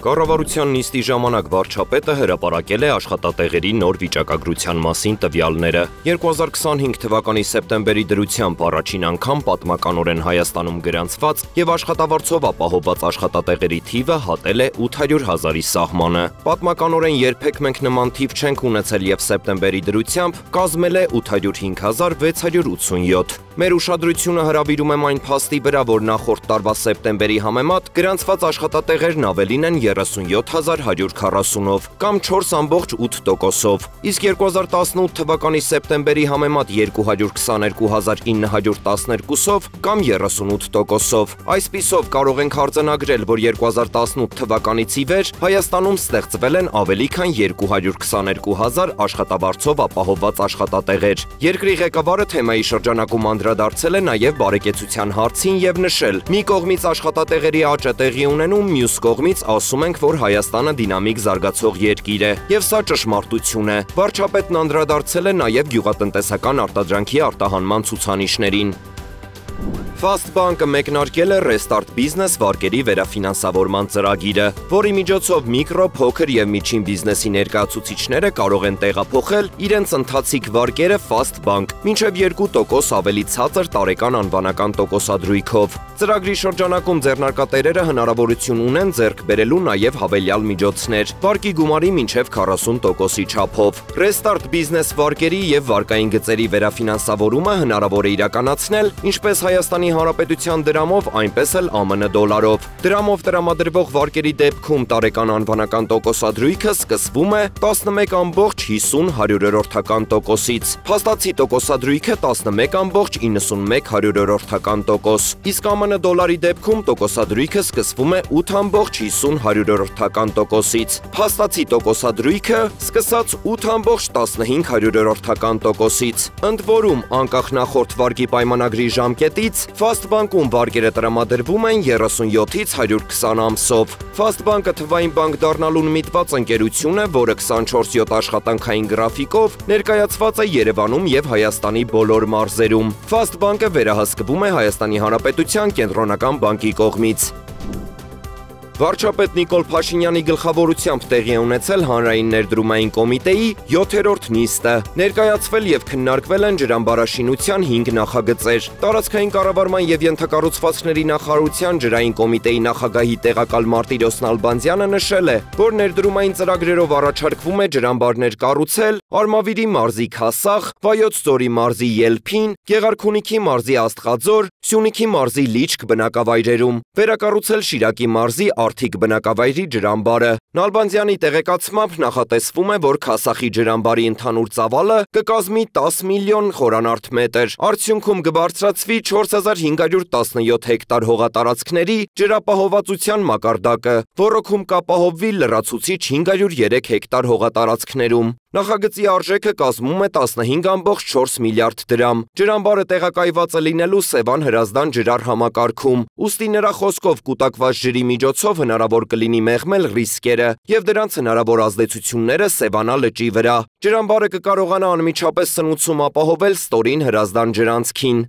Կառավարության նիստի ժամանակ վարչապետը հրապարակել է աշխատատեղերի նոր վիճակագրության մասին տվյալները։ 2025 թվականի սեպտեմբերի դրությամբ առաջին անգամ պատմականորեն Հայաստանում գրանցված եւ աշխատավարձով ապահովված աշխատատեղերի թիվը հատել է 800 000-ի սահմանը։ Պատմականորեն երբեք մենք նման թիվ չենք ունեցել եւ սեպտեմբերի դրությամբ կազմել է 805 687։ Մեր ուշադրությունը հրավիրում եմ այն փաստի վրա, որ նախորդ տարվա սեպտեմբերի համեմատ գրանցված աշխատատեղերն ավելին են 37140-ով կամ 4,8%-ով, իսկ 2018 թվականի սեպտեմբերի համեմատ 222912-ով կամ 38%-ով։ Այսպիսով կարող ենք արձանագրել, որ 2018 թվականից ի վեր Հայաստանում ստեղծվել են ավելի քան 222,000 աշխատավարձով ապահովված աշխատատեղեր։ Երկրի ղեկավարը թեմայի շրջանակում անդրադարձել է նաև բարեկեցության հարցին եւ նշել. մի կողմից աշխատատեղերի աճ է տեղի ունենում, մյուս կողմից ասում ենք, որ Հայաստանը դինամիկ զարգացող երկիր է, եւ սա ճշմարտություն է։ Վարչապետն անդրադարձել է նաև գյուղատնտեսական արտադրանքի արտահանման ցուցանիշներին։ Fast Bank-ը մեկնարկել է Restart Business վարկերի վերաֆինանսավորման ծրագիրը, որի միջոցով միկրո, փոքր եւ միջին բիզնեսի ներկայացուցիչները կարող են տեղափոխել իրենց ընթացիկ վարկերը Fast Bank մինչև 2% ավելի ցածր տարեկան անվանական տոկոսադրույքով։ Ծրագրի շրջանակում ձեռնարկատերերը հնարավորություն ունեն ձեռք բերելու նաև հավելյալ միջոցներ, վարկի գումարի մինչև 40%-ի չափով։ Restart Business վարկերի եւ վարկային գծերի վերաֆինանսավորումը հնարավոր է իրականացնել ինչպես Հայաստանի Հանրապետության դրամով, այնպես էլ ԱՄՆ դոլարով։ Դրամով տրամադրվող վարկերի դեպքում տարեկան անվանական տոկոսադրույքը սկսվում է 11,50%-ից, փաստացի տոկոսադրույքը 11,91%, իսկ ԱՄՆ դոլարի դեպքում տոկոսադրույքը սկսվում է 8,50%-ից, փաստացի տոկոսադրույքը սկսած 8,15%-ից։ Ընդ որում, անկախ նախորդ վարկի պայմանագրի ժամկետից, Fast Bank-ում վարկերը տրամադրվում են 37-ից 120 ամսով։ Fast Bank-ը թվային բանկ դառնալուն միտված ընկերություն է, որը 24/7 աշխատանքային գրաֆիկով ներկայացված է Երևանում եւ Հայաստանի բոլոր մարզերում։ Fast Bank-ը վերահսկվում է Հայաստանի Հանրապետության կենտրոնական բանկի կողմից։ Վարչապետ Նիկոլ Փաշինյանի գլխավորությամբ տեղի է ունեցել Հանրային ներդրումային կոմիտեի 7-րդ նիստը։ Ներկայացվել եւ քննարկվել են ջրամբարաշինության 5 նախագծեր։ Տարածքային կառավարման եւ ենթակառուցվածքների նախարարության ջրային կոմիտեի նախագահի տեղակալ Մարտիրոս Նալբանդյանը նշել է, որ ներդրումային ծրագրերով առաջարկվում է ջրամբարներ կառուցել Արմավիրի մարզի Քասախ, Վայոց ձորի մարզի Ելփին, Գեղարքունիքի մարզի Աստղաձոր, Սյունիքի մարզի Լիչք բնակավայրերում, վերակառուցել Շիրակի մարզի Արթիկ բնակավայրի ջրամբարը։ Նալբանդյանի տեղեկացմամբ նախատեսվում է, որ Քասախի ջրամբարի ընդհանուր ծավալը կկազմի 10 միլիոն խորանարդ մետր, արդյունքում կբարձրացվի 4517 հեկտար հողատարածքների ջրապահովվածության մակարդակը, ոռոգում կապահովվի լրացուցիչ 503 հեկտար հողատարածքներում։ Նախագծի արժեքը կազմում է 15,4 միլիարդ դրամ։ Ջրամբարը տեղակայված է լինելու Սևան-Հրազդան ջրար համակարգում, ուստի նրա խոսքով կուտակված ջրի միջոցով հնարավոր կլինի մեղմել ռիսկերը եւ դրանց հնարավոր ազդեցությունները Սևանա լճի վրա։ Ջրամբարը կկարողանա անմիջապես սնուցում ապահովել ստորին Հրազդան ջրանցքին։